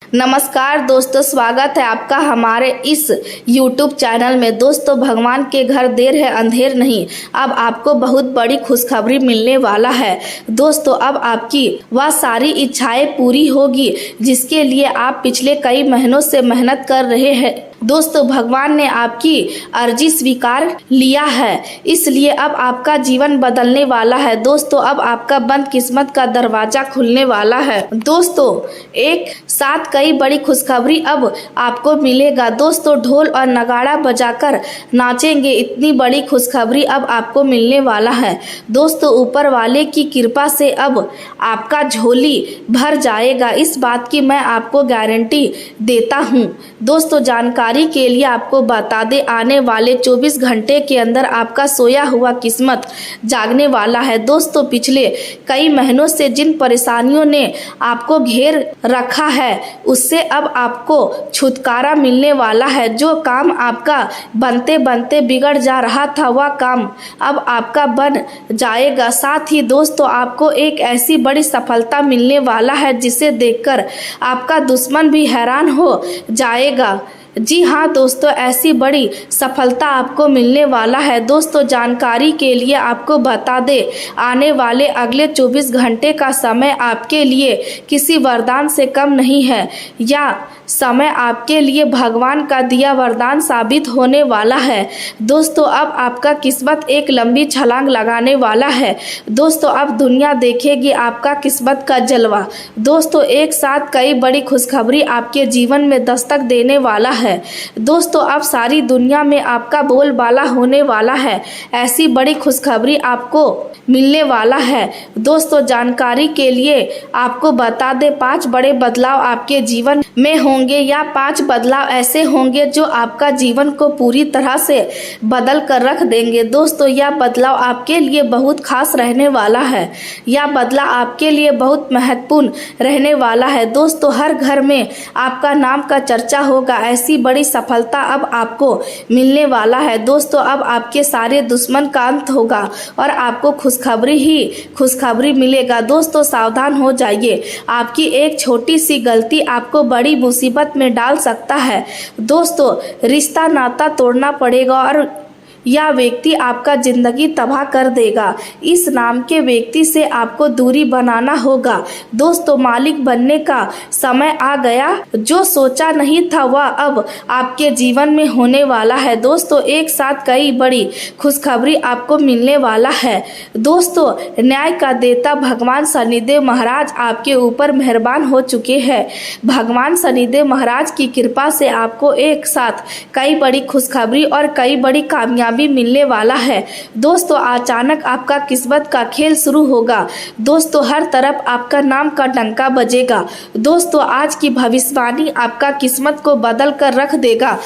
नमस्कार दोस्तों, स्वागत है आपका हमारे इस YouTube चैनल में। दोस्तों, भगवान के घर देर है अंधेर नहीं, अब आपको बहुत बड़ी खुशखबरी मिलने वाला है। दोस्तों, अब आपकी वह सारी इच्छाएं पूरी होगी जिसके लिए आप पिछले कई महीनों से मेहनत कर रहे हैं। दोस्तों, भगवान ने आपकी अर्जी स्वीकार लिया है, इसलिए अब आपका जीवन बदलने वाला है। दोस्तों, अब आपका बंद किस्मत का दरवाजा खुलने वाला है। दोस्तों, एक साथ कई बड़ी खुशखबरी अब आपको मिलेगा। दोस्तों, ढोल और नगाड़ा बजाकर नाचेंगे, इतनी बड़ी खुशखबरी अब आपको मिलने वाला है। दोस्तों, ऊपर वाले की कृपा से अब आपका झोली भर जाएगा, इस बात की मैं आपको गारंटी देता हूँ। दोस्तों, जानकारी के लिए आपको बता दें, आने वाले 24 घंटे के अंदर आपका सोया हुआ किस्मत जागने वाला है। दोस्तों, पिछले कई महीनों से जिन परेशानियों ने आपको घेर रखा है उससे अब आपको छुटकारा मिलने वाला है। जो काम आपका बनते बनते बिगड़ जा रहा था वह काम अब आपका बन जाएगा। साथ ही दोस्तों, आपको एक ऐसी बड़ी सफलता मिलने वाला है जिसे देखकर आपका दुश्मन भी हैरान हो जाएगा। जी हाँ दोस्तों, ऐसी बड़ी सफलता आपको मिलने वाला है। दोस्तों, जानकारी के लिए आपको बता दें, आने वाले अगले 24 घंटे का समय आपके लिए किसी वरदान से कम नहीं है। या समय आपके लिए भगवान का दिया वरदान साबित होने वाला है। दोस्तों, अब आपका किस्मत एक लंबी छलांग लगाने वाला है। दोस्तों, अब दुनिया देखेगी आपका किस्मत का जलवा। दोस्तों, एक साथ कई बड़ी खुशखबरी आपके जीवन में दस्तक देने वाला है। दोस्तों, अब सारी दुनिया में आपका बोलबाला होने वाला है। ऐसी बड़ी खुशखबरी आपको मिलने वाला है। दोस्तों, जानकारी के लिए आपको बता दें, 5 बड़े बदलाव आपके जीवन में होंगे। या 5 बदलाव ऐसे होंगे जो आपका जीवन को पूरी तरह से बदल कर रख देंगे। दोस्तों, यह बदलाव आपके लिए बहुत खास रहने वाला है। यह बदलाव आपके लिए बहुत महत्वपूर्ण रहने वाला है। दोस्तों, हर घर में आपका नाम का चर्चा होगा। ऐसी बड़ी सफलता अब आपको मिलने वाला है। दोस्तों, अब आपके सारे दुश्मन का अंत होगा और आपको खुशखबरी ही खुशखबरी मिलेगा। दोस्तों, सावधान हो जाइए, आपकी एक छोटी सी गलती आपको बड़ी मुसीबत में डाल सकता है। दोस्तों, रिश्ता नाता तोड़ना पड़ेगा और यह व्यक्ति आपका जिंदगी तबाह कर देगा। इस नाम के व्यक्ति से आपको दूरी बनाना होगा। दोस्तों, मालिक बनने का समय आ गया। जो सोचा नहीं था वह अब आपके जीवन में होने वाला है। दोस्तों, एक साथ कई बड़ी खुशखबरी आपको मिलने वाला है। दोस्तों, न्याय का देवता भगवान शनिदेव महाराज आपके ऊपर मेहरबान हो चुके हैं। भगवान शनिदेव महाराज की कृपा से आपको एक साथ कई बड़ी खुशखबरी और कई बड़ी कामयाबी मिलने वाला है। दोस्तों, अचानक आपका किस्मत का खेल शुरू होगा। दोस्तों, हर तरफ आपका नाम का डंका बजेगा। दोस्तों, आज की भविष्यवाणी आपका किस्मत को बदल कर रख देगा।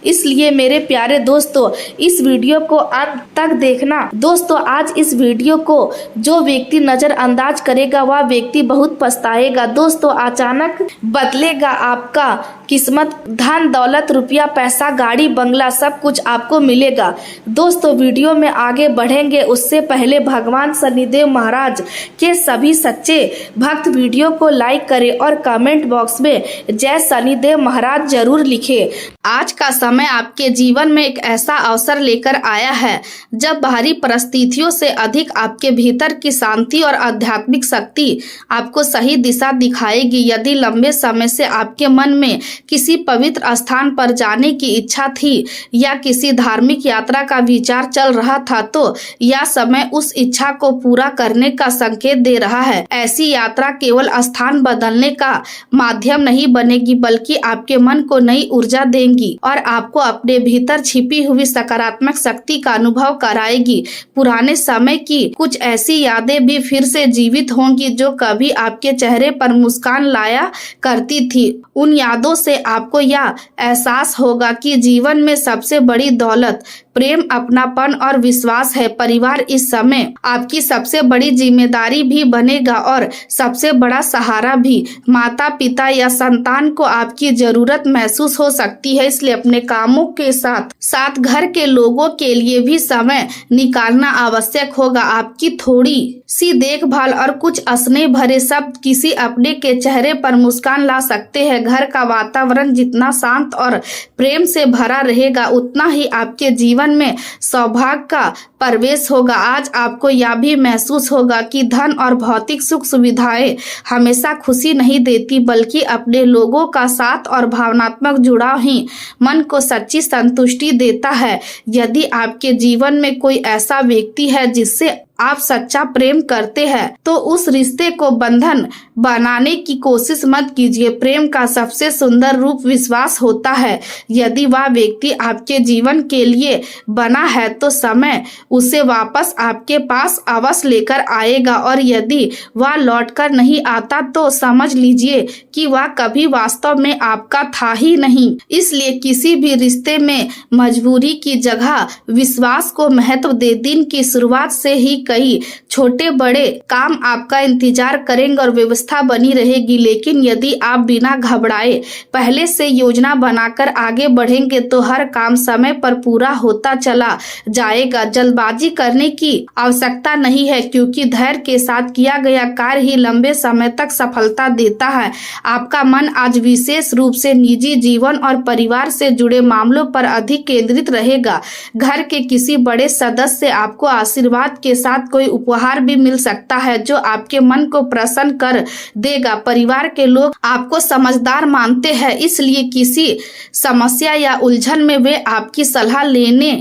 इसलिए मेरे प्यारे दोस्तों, इस वीडियो को अंत तक देखना। दोस्तों, आज इस वीडियो को जो व्यक्ति नजरअंदाज करेगा वह व्यक्ति बहुत पछताएगा। दोस्तों, अचानक बदलेगा आपका किस्मत। धन दौलत रुपया पैसा गाड़ी बंगला सब कुछ आपको मिलेगा। दोस्तों, वीडियो में आगे बढ़ेंगे उससे पहले भगवान शनिदेव महाराज के सभी सच्चे भक्त वीडियो को लाइक करें और कमेंट बॉक्स में जय शनिदेव महाराज जरूर लिखें। आज का समय आपके जीवन में एक ऐसा अवसर लेकर आया है जब बाहरी परिस्थितियों से अधिक आपके भीतर की शांति और आध्यात्मिक शक्ति आपको सही दिशा दिखाएगी। यदि लंबे समय से आपके मन में किसी पवित्र स्थान पर जाने की इच्छा थी या किसी धार्मिक यात्रा का विचार चल रहा था तो यह समय उस इच्छा को पूरा करने का संकेत दे रहा है। ऐसी यात्रा केवल स्थान बदलने का माध्यम नहीं बनेगी बल्कि आपके मन को नई ऊर्जा देंगी और आपको अपने भीतर छिपी हुई सकारात्मक शक्ति का अनुभव कराएगी। पुराने समय की कुछ ऐसी यादें भी फिर से जीवित होंगी जो कभी आपके चेहरे पर मुस्कान लाया करती थी। उन यादों से आपको यह एहसास होगा कि जीवन में सबसे बड़ी दौलत प्रेम, अपनापन और विश्वास है। परिवार इस समय आपकी सबसे बड़ी जिम्मेदारी भी बनेगा और सबसे बड़ा सहारा भी। माता पिता या संतान को आपकी जरूरत महसूस हो सकती है, इसलिए अपने कामों के साथ साथ घर के लोगों के लिए भी समय निकालना आवश्यक होगा। आपकी थोड़ी सी देखभाल और कुछ हंसने भरे शब्द किसी अपने के चेहरे पर मुस्कान ला सकते हैं। घर का वातावरण जितना शांत और प्रेम से भरा रहेगा उतना ही आपके जीवन में सौभाग्य का प्रवेश होगा। आज आपको यह भी महसूस होगा कि धन और भौतिक सुख सुविधाएं हमेशा खुशी नहीं देती, बल्कि अपने लोगों का साथ और भावनात्मक जुड़ाव ही मन को सच्ची संतुष्टि देता है। यदि आपके जीवन में कोई ऐसा व्यक्ति है जिससे आप सच्चा प्रेम करते हैं तो उस रिश्ते को बंधन बनाने की कोशिश मत कीजिए। प्रेम का सबसे सुंदर रूप विश्वास होता है। यदि वह व्यक्ति आपके जीवन के लिए बना है तो समय उसे वापस आपके पास अवश्य लेकर आएगा, और यदि वह लौटकर नहीं आता तो समझ लीजिए कि वह कभी वास्तव में आपका था ही नहीं। इसलिए किसी भी रिश्ते में मजबूरी की जगह विश्वास को महत्व दे। दिन की शुरुआत से ही कई छोटे बड़े काम आपका इंतजार करेंगे और व्यवस्था बनी रहेगी, लेकिन यदि आप बिना घबराए पहले से योजना बनाकर आगे बढ़ेंगे तो हर काम समय पर पूरा होता चला जाएगा। जल्दबाजी करने की आवश्यकता नहीं है, क्योंकि धैर्य के साथ किया गया कार्य ही लंबे समय तक सफलता देता है। आपका मन आज विशेष रूप से निजी जीवन और परिवार से जुड़े मामलों पर अधिक केंद्रित रहेगा। घर के किसी बड़े सदस्य से आपको आशीर्वाद के साथ कोई उपहार भी मिल सकता है जो आपके मन को प्रसन्न कर देगा। परिवार के लोग आपको समझदार मानते हैं, इसलिए किसी समस्या या उलझन में वे आपकी सलाह लेने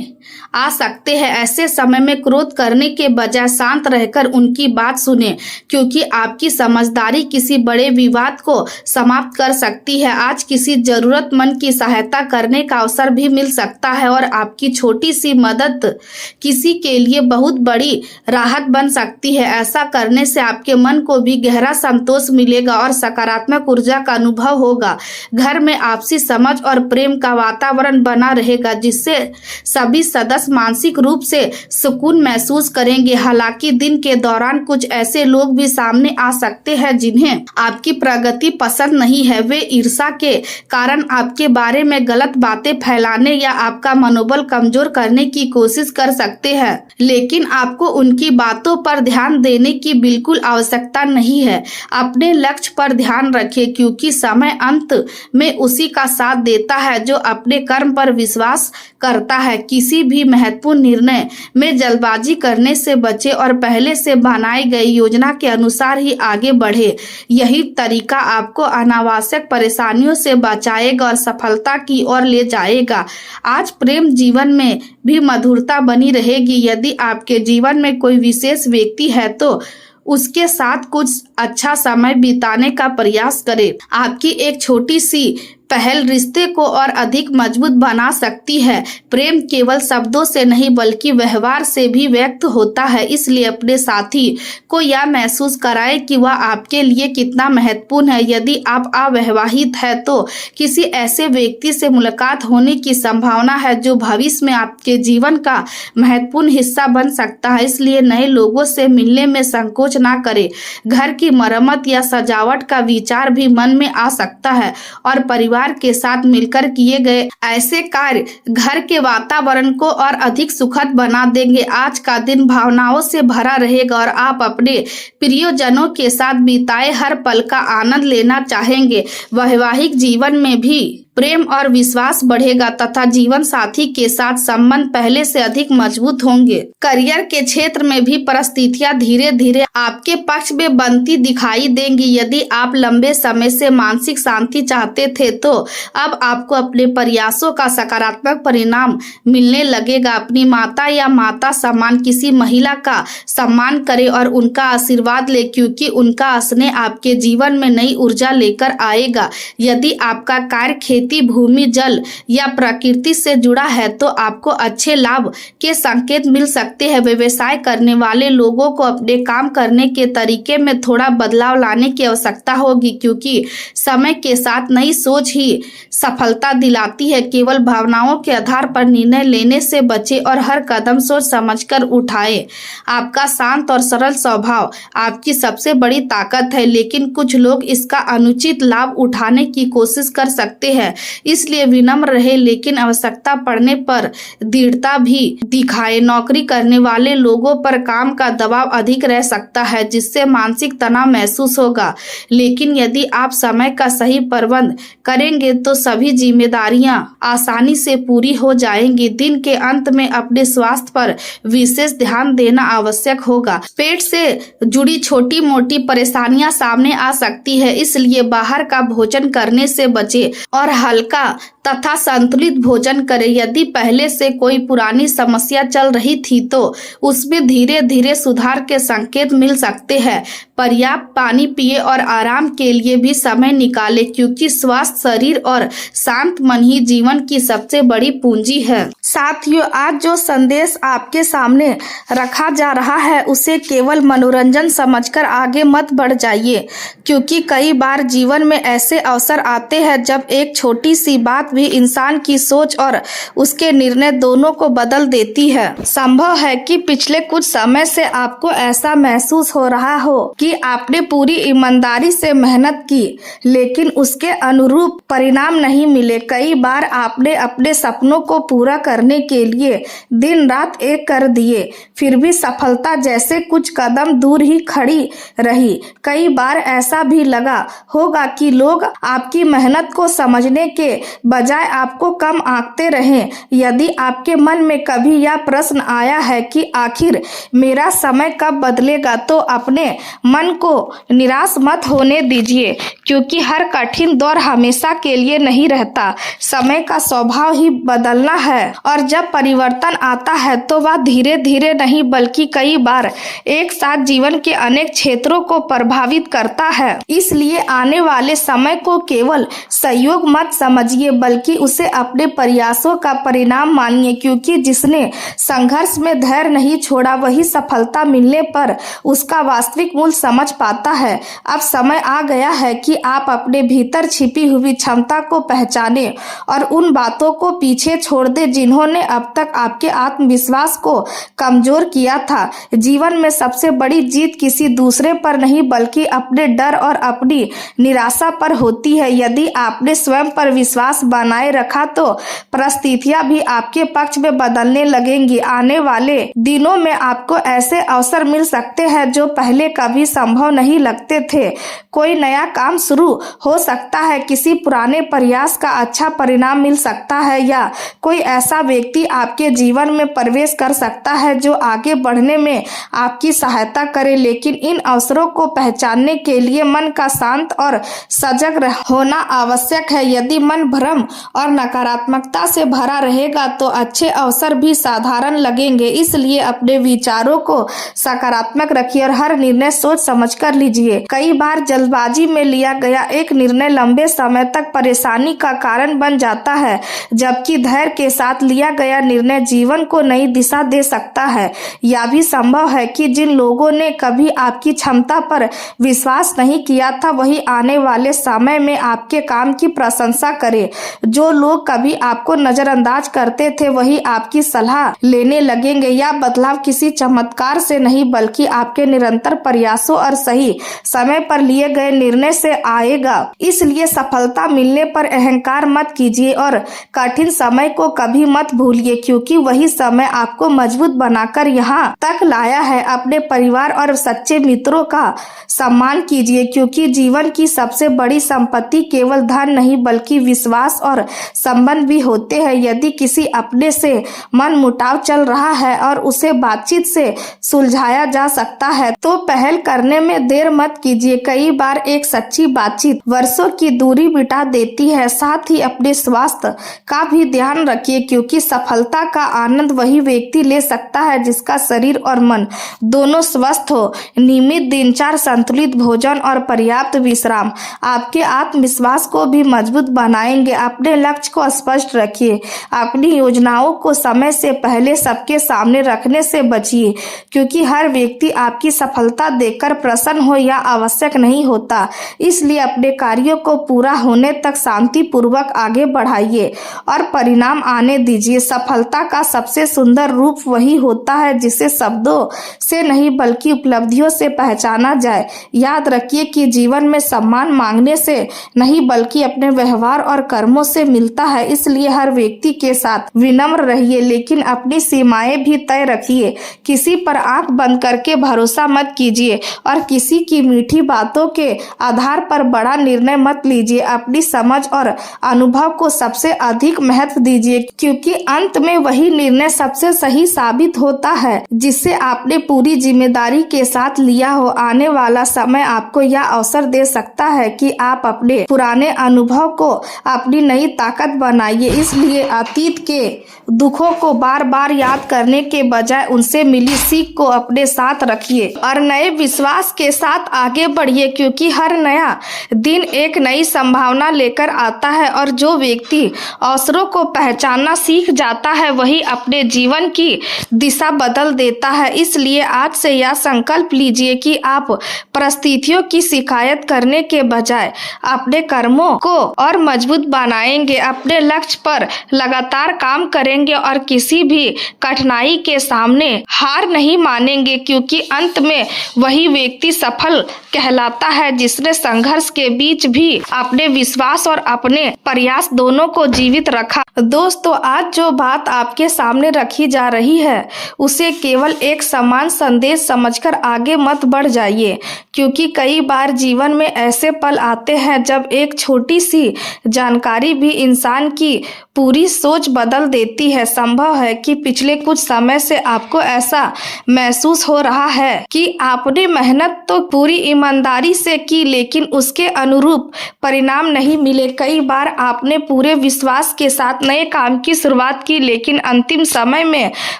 आ सकते हैं। ऐसे समय में क्रोध करने के बजाय शांत रहकर उनकी बात सुने, क्योंकि आपकी समझदारी किसी बड़े विवाद को समाप्त कर सकती है। आज किसी जरूरतमंद की सहायता करने का अवसर भी मिल सकता है और आपकी छोटी सी मदद किसी के लिए बहुत बड़ी राहत बन सकती है। ऐसा करने से आपके मन को भी गहरा संतोष मिलेगा और सकारात्मक ऊर्जा का अनुभव होगा। घर में आपसी समझ और प्रेम का वातावरण बना रहेगा, जिससे सभी सदस्य मानसिक रूप से सुकून महसूस करेंगे। हालांकि दिन के दौरान कुछ ऐसे लोग भी सामने आ सकते हैं जिन्हें आपकी प्रगति पसंद नहीं है। वे ईर्ष्या के कारण आपके बारे में गलत बातें फैलाने या आपका मनोबल कमजोर करने की कोशिश कर सकते हैं, लेकिन आपको उनकी बातों पर ध्यान देने की बिल्कुल आवश्यकता नहीं है। अपने लक्ष्य पर ध्यान रखें, क्योंकि समय अंत में उसी का साथ देता है जो अपने कर्म पर विश्वास करता है। किसी भी महत्वपूर्ण निर्णय में जल्दबाजी करने से बचे और पहले से बनाई गई योजना के अनुसार ही आगे बढ़े। यही तरीका आपको अनावश्यक परेशानियों से बचाएगा और सफलता की ओर ले जाएगा। आज प्रेम जीवन में भी मधुरता बनी रहेगी। यदि आपके जीवन में कोई विशेष व्यक्ति है तो उसके साथ कुछ अच्छा समय बिताने का प्रयास करें। आपकी एक छोटी सी पहल रिश्ते को और अधिक मजबूत बना सकती है। प्रेम केवल शब्दों से नहीं बल्कि व्यवहार से भी व्यक्त होता है, इसलिए अपने साथी को यह महसूस कराएं कि वह आपके लिए कितना महत्वपूर्ण है। यदि आप अविवाहित है तो किसी ऐसे व्यक्ति से मुलाकात होने की संभावना है जो भविष्य में आपके जीवन का महत्वपूर्ण हिस्सा बन सकता है, इसलिए नए लोगों से मिलने में संकोच ना करें। घर की मरम्मत या सजावट का विचार भी मन में आ सकता है और परिवार के साथ मिलकर किए गए ऐसे कार्य घर के वातावरण को और अधिक सुखद बना देंगे। आज का दिन भावनाओं से भरा रहेगा और आप अपने प्रियजनों के साथ बिताए हर पल का आनंद लेना चाहेंगे। वैवाहिक जीवन में भी प्रेम और विश्वास बढ़ेगा तथा जीवन साथी के साथ संबंध पहले से अधिक मजबूत होंगे। करियर के क्षेत्र में भी परिस्थितियां धीरे धीरे आपके पक्ष में बनती दिखाई देंगी। यदि आप लंबे समय से मानसिक शांति चाहते थे तो अब आपको अपने प्रयासों का सकारात्मक परिणाम मिलने लगेगा। अपनी माता या माता समान किसी महिला का सम्मान करें और उनका आशीर्वाद ले, क्योंकि उनका स्नेह आपके जीवन में नई ऊर्जा लेकर आएगा। यदि आपका कार्य खेती, भूमि, जल या प्रकृति से जुड़ा है तो आपको अच्छे लाभ के संकेत मिल सकते हैं। व्यवसाय करने वाले लोगों को अपने काम करने के तरीके में थोड़ा बदलाव लाने की आवश्यकता होगी, क्योंकि समय के साथ नई सोच ही सफलता दिलाती है। केवल भावनाओं के आधार पर निर्णय लेने से बचे और हर कदम सोच समझकर उठाए। आपका शांत और सरल स्वभाव आपकी सबसे बड़ी ताकत है, लेकिन कुछ लोग इसका अनुचित लाभ उठाने की कोशिश कर सकते हैं। इसलिए विनम्र रहे, लेकिन आवश्यकता पड़ने पर दृढ़ता भी दिखाए। नौकरी करने वाले लोगों पर काम का दबाव अधिक रह सकता है, जिससे मानसिक तनाव महसूस होगा, लेकिन यदि आप समय का सही प्रबंध करेंगे तो सभी जिम्मेदारियां आसानी से पूरी हो जाएंगी। दिन के अंत में अपने स्वास्थ्य पर विशेष ध्यान देना आवश्यक होगा। पेट से जुड़ी छोटी मोटी परेशानियां सामने आ सकती है, इसलिए बाहर का भोजन करने से बचें और हल्का तथा संतुलित भोजन करें। यदि पहले से कोई पुरानी समस्या चल रही थी तो उसमें धीरे धीरे सुधार के संकेत मिल सकते हैं। पर्याप्त पानी पिए और आराम के लिए भी समय निकालें, क्योंकि स्वस्थ शरीर और शांत मन ही जीवन की सबसे बड़ी पूंजी है। साथियों, आज जो संदेश आपके सामने रखा जा रहा है उसे केवल मनोरंजन समझकर आगे मत बढ़ जाइए, क्योंकि कई बार जीवन में ऐसे अवसर आते हैं जब एक छोटी सी बात भी इंसान की सोच और उसके निर्णय दोनों को बदल देती है। संभव है कि पिछले कुछ समय से आपको ऐसा महसूस हो रहा हो कि आपने पूरी ईमानदारी से मेहनत की, लेकिन उसके अनुरूप परिणाम नहीं मिले। कई बार आपने अपने सपनों को पूरा करने के लिए दिन रात एक कर दिए, फिर भी सफलता जैसे कुछ कदम दूर ही खड़ी रही। कई बार ऐसा भी लगा होगा कि लोग आपकी मेहनत को समझने के बजाय आपको कम आंकते रहे। यदि आपके मन में कभी यह प्रश्न आया है कि आखिर मेरा समय कब बदलेगा, तो अपने मन को निराश मत होने दीजिए, क्योंकि हर कठिन दौर हमेशा के लिए नहीं रहता। समय का स्वभाव ही बदलना है, और जब परिवर्तन आता है तो वह धीरे धीरे नहीं बल्कि कई बार एक साथ जीवन के अनेक क्षेत्रों को प्रभावित करता है। इसलिए आने वाले समय को केवल संयोग मत समझिए, बल्कि उसे अपने प्रयासों का परिणाम मानिए, क्योंकि जिसने संघर्ष में धैर्य नहीं छोड़ा वही सफलता मिलने पर उसका वास्तविक मूल्य समझ पाता है। अब समय आ गया है कि आप अपने भीतर छिपी हुई क्षमता को पहचाने और उन बातों को पीछे छोड़ दे जिन्होंने अब तक आपके आत्मविश्वास को कमजोर किया था। जीवन में सबसे बड़ी जीत किसी दूसरे पर नहीं बल्कि अपने डर और अपनी निराशा पर होती है। यदि आपने स्वयं पर विश्वास बनाए रखा तो परिस्थितियां भी आपके पक्ष में बदलने लगेंगी। आने वाले दिनों में आपको ऐसे अवसर मिल सकते हैं जो पहले कभी संभव नहीं लगते थे। कोई नया काम शुरू हो सकता है, किसी पुराने प्रयास का अच्छा परिणाम मिल सकता है, या कोई ऐसा व्यक्ति आपके जीवन में प्रवेश कर सकता है जो आगे बढ़ने में आपकी सहायता करे। लेकिन इन अवसरों को पहचानने के लिए मन का शांत और सजग होना आवश्यक है। यदि मन भ्रम और नकारात्मकता से भरा रहेगा तो अच्छे अवसर भी साधारण लगेंगे। इसलिए अपने विचारों को सकारात्मक रखिए और हर निर्णय सोच समझ कर लीजिए। कई बार जल्दबाजी में लिया गया एक निर्णय लंबे समय तक परेशानी का कारण बन जाता है, जबकि धैर्य के साथ लिया गया निर्णय जीवन को नई दिशा दे सकता है। यह भी संभव है कि जिन लोगों ने कभी आपकी क्षमता पर विश्वास नहीं किया था वही आने वाले समय में आपके काम की प्रशंसा करे। जो लोग कभी आपको नजरअंदाज करते थे वही आपकी सलाह लेने लगेंगे। यह बदलाव किसी चमत्कार से नहीं बल्कि आपके निरंतर प्रयासों और सही समय पर लिए गए निर्णय से आएगा। इसलिए सफलता मिलने पर अहंकार मत कीजिए और कठिन समय को कभी मत भूलिए, क्योंकि वही समय आपको मजबूत बनाकर यहाँ तक लाया है। अपने परिवार और सच्चे मित्रों का सम्मान कीजिए, क्योंकि जीवन की सबसे बड़ी संपत्ति केवल धन नहीं बल्कि विश्वास और संबंध भी होते हैं। यदि किसी अपने से मन मुटाव चल रहा है और उसे बातचीत से सुलझाया जा सकता है तो पहल करने में देर मत कीजिए। कई बार एक सच्ची बातचीत वर्षों की दूरी मिटा देती है। साथ ही अपने स्वास्थ्य का भी ध्यान रखिए, क्योंकि सफलता का आनंद वही व्यक्ति ले सकता है जिसका शरीर और मन दोनों स्वस्थ हो। नियमित दिनचर्या, संतुलित भोजन और पर्याप्त विश्राम आपके आत्मविश्वास को भी मजबूत बनाएंगे। अपने लक्ष्य को स्पष्ट रखिए। अपनी योजनाओं को समय से पहले सबके सामने रखने से बचिए, क्योंकि हर व्यक्ति आपकी सफलता देखकर प्रसन्न हो या आवश्यक नहीं होता। इसलिए अपने कार्यों को पूरा होने तक शांतिपूर्वक आगे बढ़ाइए और परिणाम आने दीजिए। सफलता का सबसे सुंदर रूप वही होता है जिसे शब्दों से नहीं बल्कि उपलब्धियों से पहचाना जाए। याद रखिए कि जीवन में सम्मान मांगने से नहीं बल्कि अपने व्यवहार व्यवहार और कर्मों से मिलता है। इसलिए हर व्यक्ति के साथ विनम्र रहिए, लेकिन अपनी सीमाएं भी तय रखिए। किसी पर आंख बंद करके भरोसा मत कीजिए और किसी की मीठी बातों के आधार पर बड़ा निर्णय मत लीजिए। अपनी समझ और अनुभव को सबसे अधिक महत्व दीजिए, क्योंकि अंत में वही निर्णय सबसे सही साबित होता है जिसे आपने पूरी जिम्मेदारी के साथ लिया हो। आने वाला समय आपको यह अवसर दे सकता है कि आप अपने पुराने अनुभव को अपनी नई ताकत बनाइए। इसलिए अतीत के दुखों को बार बार याद करने के बजाय उनसे मिली सीख को अपने साथ रखिए और नए विश्वास के साथ आगे बढ़िए, क्योंकि हर नया दिन एक नई संभावना लेकर आता है और जो व्यक्ति अवसरों को पहचानना सीख जाता है वही अपने जीवन की दिशा बदल देता है। इसलिए आज से यह संकल्प लीजिए कि आप परिस्थितियों की शिकायत करने के बजाय अपने कर्मों को और मजबूत बनाएंगे, अपने लक्ष्य पर लगातार काम करेंगे और किसी भी कठिनाई के सामने हार नहीं मानेंगे, क्योंकि अंत में वही व्यक्ति सफल कहलाता है जिसने संघर्ष के बीच भी अपने विश्वास और अपने प्रयास दोनों को जीवित रखा। दोस्तों, आज जो बात आपके सामने रखी जा रही है उसे केवल एक समान संदेश समझकर आगे मत बढ़ जाइए, क्योंकि कई बार जीवन में ऐसे पल आते हैं जब एक छोटी सी जानकारी भी इंसान की पूरी सोच बदल देती है। संभव है कि पिछले कुछ समय से आपको ऐसा महसूस हो रहा है कि आपने मेहनत तो पूरी ईमानदारी से की, लेकिन उसके अनुरूप परिणाम नहीं मिले। कई बार आपने पूरे विश्वास के साथ नए काम की शुरुआत की, लेकिन अंतिम समय में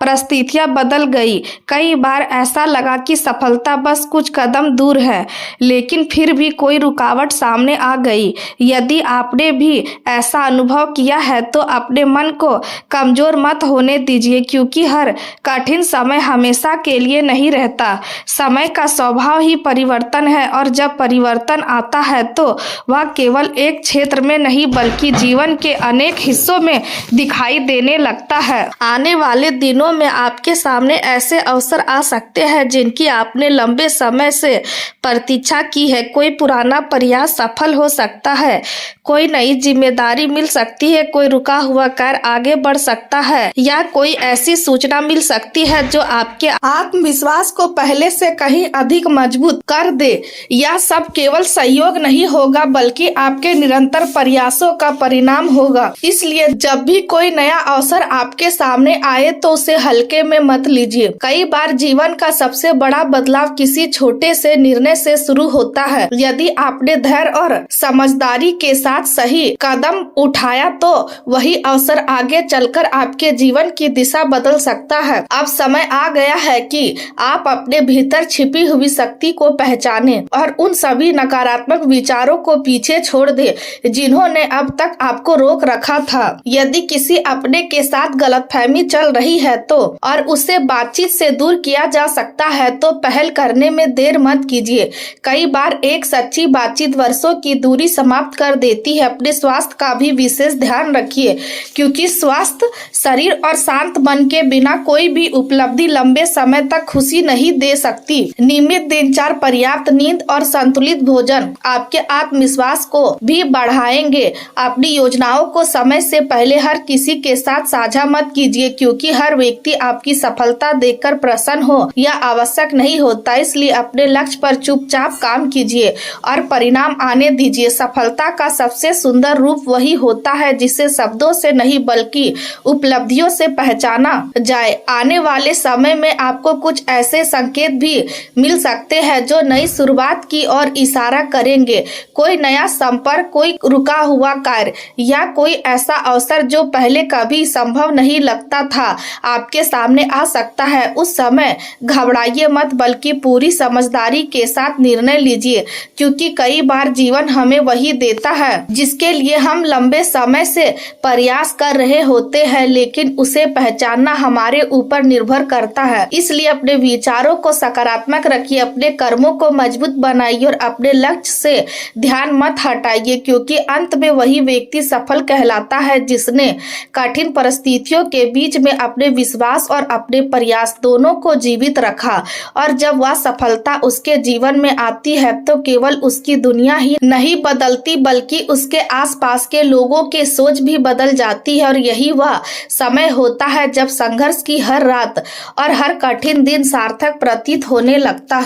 परिस्थितियां बदल गई। कई बार ऐसा लगा कि सफलता बस कुछ कदम दूर है, लेकिन फिर भी कोई रुकावट सामने आ गई। यदि आपने भी ऐसा अनुभव किया है तो अपने मन को कमजोर मत होने दीजिए, क्योंकि हर कठिन समय हमेशा के लिए नहीं रहता। समय का स्वभाव ही परिवर्तन है और जब परिवर्तन आता है तो वह केवल एक क्षेत्र में नहीं बल्कि जीवन के अनेक हिस्सों में दिखाई देने लगता है। आने वाले दिनों में आपके सामने ऐसे अवसर आ सकते हैं जिनकी आपने लंबे समय से प्रतीक्षा की है। कोई पुराना प्रयास सफल हो सकता है, कोई नई जिम्मेदारी मिल सकती है, कोई रुका हुआ कार्य आगे बढ़ सकता है या कोई ऐसी सूचना मिल सकती है जो आपके आत्मविश्वास को पहले से कहीं अधिक मजबूत कर दे। यह सब केवल सहयोग नहीं होगा बल्कि आपके निरंतर प्रयासों का परिणाम होगा। इसलिए जब भी कोई नया अवसर आपके सामने आए तो उसे हल्के में मत लीजिए। कई बार जीवन का सबसे बड़ा बदलाव किसी छोटे से निर्णय से शुरू होता है। यदि आपने धैर्य और समझदारी के साथ सही कदम उठाया तो वही अवसर आगे चलकर आपके जीवन की दिशा बदल सकता है। अब समय आ गया है कि आप अपने भीतर छिपी हुई शक्ति को पहचानें और उन सभी नकारात्मक विचारों को पीछे छोड़ दें जिन्होंने अब तक आपको रोक रखा था। यदि किसी अपने के साथ गलतफहमी चल रही है तो और उसे बातचीत से दूर किया जा सकता है तो पहल करने में देर मत कीजिए। कई बार एक सच्ची बातचीत वर्षों की दूरी समाप्त कर देती है। अपने स्वास्थ्य का भी विशेष ध्यान रखिए, क्योंकि स्वस्थ शरीर और शांत मन के बिना कोई भी उपलब्धि लंबे समय तक खुशी नहीं दे सकती। नियमित दिनचर्या, पर्याप्त नींद और संतुलित भोजन आपके आत्मविश्वास को भी बढ़ाएंगे। अपनी योजनाओं को समय से पहले हर किसी के साथ साझा मत कीजिए, क्योंकि हर व्यक्ति आपकी सफलता देखकर प्रसन्न हो यह आवश्यक नहीं होता। इसलिए अपने लक्ष्य पर चुपचाप काम कीजिए और परिणाम आने दीजिए। सफलता का सबसे सुंदर रूप वही होता है जिसे शब्दों से नहीं बल्कि उपलब्धियों से पहचाना जाए। आने वाले समय में आपको कुछ ऐसे संकेत भी मिल सकते हैं जो नई शुरुआत की ओर इशारा करेंगे। कोई नया संपर्क, कोई रुका हुआ कार्य या कोई ऐसा अवसर जो पहले कभी संभव नहीं लगता था आपके सामने आ सकता है। उस समय घबराइए मत बल्कि पूरी समझदारी के साथ निर्णय लीजिए, क्योंकि कई बार जीवन हमें वही देता है जिसके लिए हम लंबे समय से प्रयास कर रहे होते हैं, लेकिन उसे पहचानना हमारे ऊपर निर्भर करता है। इसलिए अपने विचारों को सकारात्मक रखिए, अपने कर्मों को मजबूत बनाइए और अपने लक्ष्य से ध्यान मत हटाइए, क्योंकि अंत में वही व्यक्ति सफल कहलाता है जिसने कठिन परिस्थितियों के बीच में अपने विश्वास और अपने प्रयास दोनों को जीवित रखा। और जब वह सफलता उसके जीवन में आती है तो केवल उसकी दुनिया ही नहीं बदलती बल्कि उसके आसपास के लोगों की सोच भी बदल जाती है। और यही वह समय होता है जब संघर्ष की हर रात और हर कठिन दिन सार्थक प्रतीत होने लगता है।